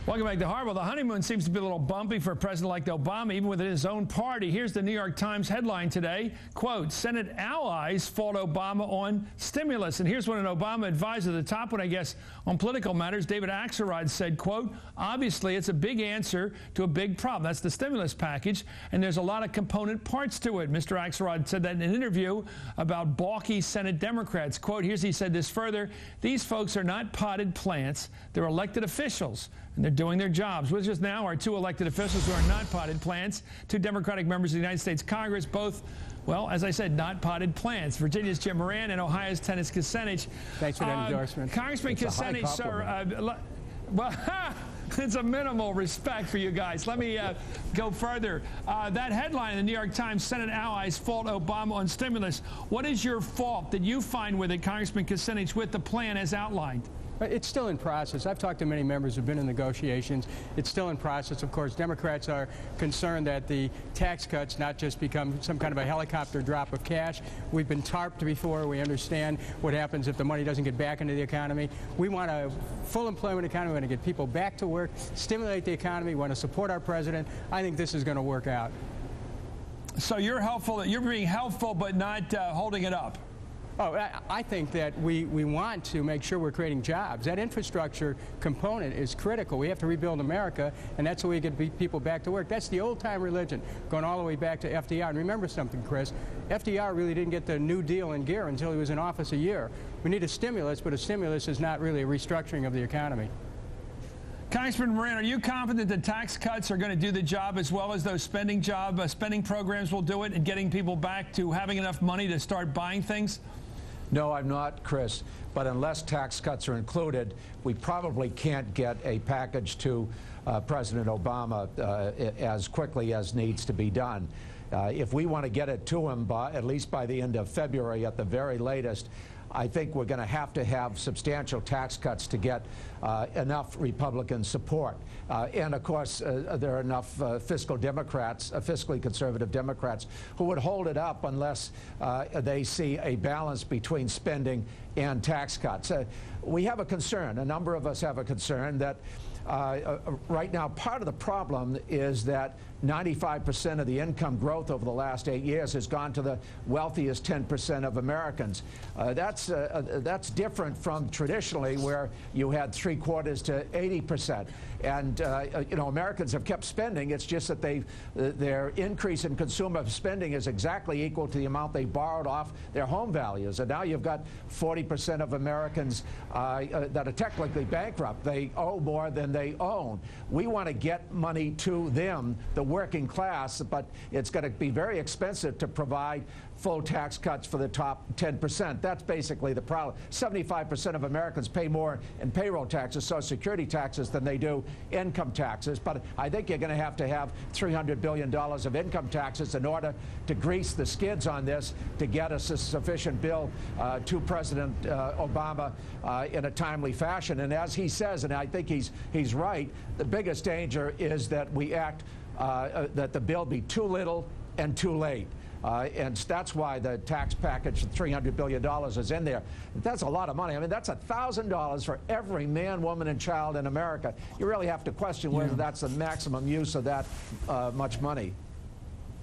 Welcome back to Hardball. The honeymoon seems to be a little bumpy for a president like Obama, even within his own party. Here's the New York Times headline today. Quote, Senate allies fault Obama on stimulus. And here's what an Obama advisor, the top one, I guess, on political matters, David Axelrod, said, quote, obviously it's a big answer to a big problem. That's the stimulus package, and there's a lot of component parts to it. Mr. Axelrod said that in an interview about balky Senate Democrats. Quote, he said this further, these folks are not potted plants. They're elected officials, and they're doing their jobs. With us now are two elected officials who are not potted plants, two Democratic members of the United States Congress, both, well, as I said, not potted plants. Virginia's Jim Moran and Ohio's Dennis Kucinich. Thanks for that endorsement. Congressman Kucinich, sir, well, it's a minimal respect for you guys. Let me go further. That headline in the New York Times, Senate allies fault Obama on stimulus. What is your fault that you find with it, Congressman Kucinich, with the plan as outlined? It's still in process. I've talked to many members who've been in negotiations. It's still in process. Of course, Democrats are concerned that the tax cuts not just become some kind of a helicopter drop of cash. We've been tarped before. We understand what happens if the money doesn't get back into the economy. We want a full employment economy. We want to get people back to work, stimulate the economy. We want to support our president. I think this is going to work out. So you're helpful. You're being helpful, but not holding it up. Oh, I think that we want to make sure we're creating jobs. That infrastructure component is critical. We have to rebuild America, and that's how we get people back to work. That's the old-time religion, going all the way back to FDR. And remember something, Chris, FDR really didn't get the New Deal in gear until he was in office a year. We need a stimulus, but a stimulus is not really a restructuring of the economy. Congressman Moran, are you confident that tax cuts are going to do the job as well as those spending programs will do it and getting people back to having enough money to start buying things? No, I'm not, Chris. But unless tax cuts are included, we probably can't get a package to President Obama as quickly as needs to be done. If we want to get it to him at least by the end of February at the very latest, I think we're going to have substantial tax cuts to get enough Republican support. And, of course, there are enough fiscally conservative Democrats who would hold it up unless they see a balance between spending and tax cuts. We have a concern. A number of us have a concern that right now, part of the problem is that 95% of the income growth over the last 8 years has gone to the wealthiest 10% of Americans. That's different from traditionally where you had 3/4 to 80%. And you know, Americans have kept spending. It's just that their increase in consumer spending is exactly equal to the amount they borrowed off their home values. And now you've got 40% of Americans that are technically bankrupt. They owe more than they own. We want to get money to them, the working class, but it's going to be very expensive to provide full tax cuts for the top 10%. That's basically the problem. 75% of Americans pay more in payroll taxes, Social Security taxes, than they do income taxes. But I think you're going to have $300 billion of income taxes in order to grease the skids on this to get us a sufficient bill to President Obama in a timely fashion. And as he says, and I think he's right, the biggest danger is that we act that the bill be too little and too late. And that's why the tax package of $300 billion is in there. That's a lot of money. I mean, that's $1,000 for every man, woman, and child in America. You really have to question whether that's the maximum use of that much money.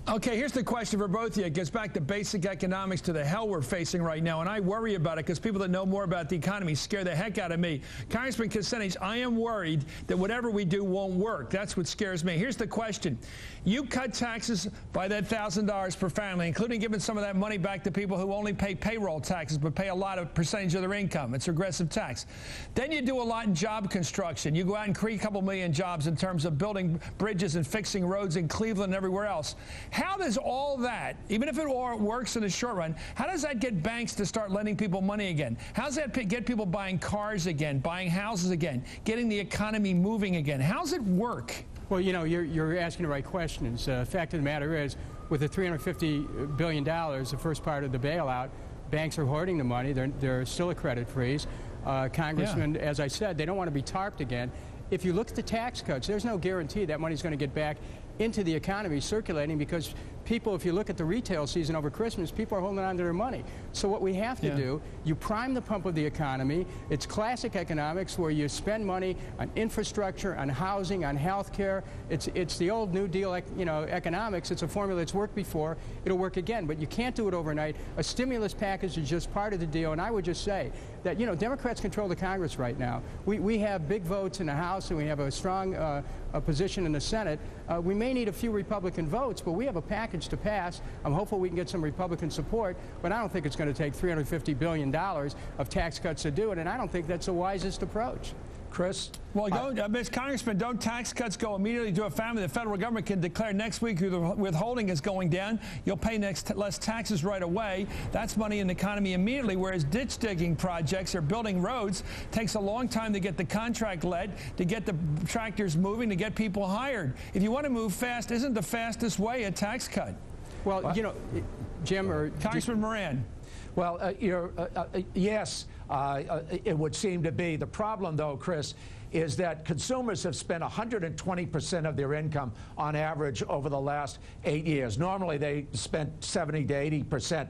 Okay, here's the question for both of you. It gets back to basic economics, to the hell we're facing right now, and I worry about it because people that know more about the economy scare the heck out of me. Congressman Kucinich, I am worried that whatever we do won't work. That's what scares me. Here's the question. You cut taxes by that $1,000 per family, including giving some of that money back to people who only pay payroll taxes but pay a lot of percentage of their income. It's regressive tax. Then you do a lot in job construction. You go out and create a couple million jobs in terms of building bridges and fixing roads in Cleveland and everywhere else. How does all that, even if it works in the short run, how does that get banks to start lending people money again? How does that get people buying cars again, buying houses again, getting the economy moving again? How does it work? Well, you know, you're asking the right questions. Fact of the matter is, with the $350 billion, the first part of the bailout, banks are hoarding the money. They're still a credit freeze. Congressman, as I said, they don't want to be tarped again. if you look at the tax cuts, there's no guarantee that money's going to get back into the economy circulating, because people, if you look at the retail season over Christmas, people are holding on to their money. So what we have to do, you prime the pump of the economy. It's classic economics where you spend money on infrastructure, on housing, on health care. It's the old New Deal, economics. It's a formula that's worked before. It'll work again, but you can't do it overnight. A stimulus package is just part of the deal, and I would just say that, Democrats control the Congress right now. We have big votes in the House, and we have a strong position in the Senate. We may need a few Republican votes, but we have a package to pass. I'm hopeful we can get some Republican support, but I don't think it's going to take $350 billion of tax cuts to do it, and I don't think that's the wisest approach. Chris? Well, Mr. Congressman, don't tax cuts go immediately to a family? The federal government can declare next week the withholding is going down. You'll pay less taxes right away. That's money in the economy immediately, whereas ditch digging projects or building roads takes a long time to get the contract led, to get the tractors moving, to get people hired. If you want to move fast, isn't the fastest way a tax cut? Well, Jim or Congressman Moran. Well, yes, it would seem to be. The problem, though, Chris, is that consumers have spent 120% of their income on average over the last 8 years. Normally, they spent 70 to 80%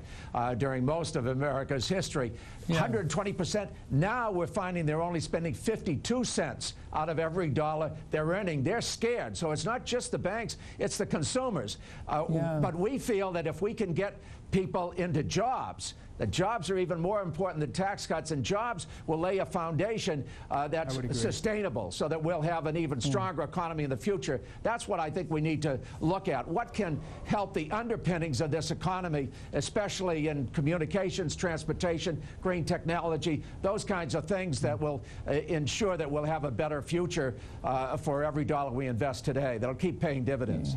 during most of America's history. 120%. Now we're finding they're only spending 52 cents out of every dollar they're earning. They're scared. So it's not just the banks, it's the consumers. But we feel that if we can get people into jobs, that jobs are even more important than tax cuts, and jobs will lay a foundation that's sustainable, so that we'll have an even stronger economy in the future. That's what I think we need to look at. What can help the underpinnings of this economy, especially in communications, transportation, green technology, those kinds of things that will ensure that we'll have a better future for every dollar we invest today. That'll keep paying dividends.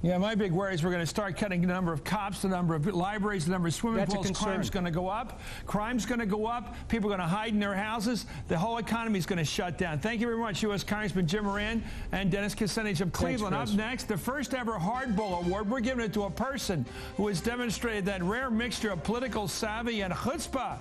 Yeah, my big worry is we're going to start cutting the number of cops, the number of libraries, the number of swimming pools. Crime's going to go up. Crime's going to go up. People are going to hide in their houses. The whole economy is going to shut down. Thank you very much, U.S. Congressman Jim Moran and Dennis Kucinich of Cleveland. Up next, the first ever Hardball Award. We're giving it to a person who has demonstrated that rare mixture of political savvy and chutzpah.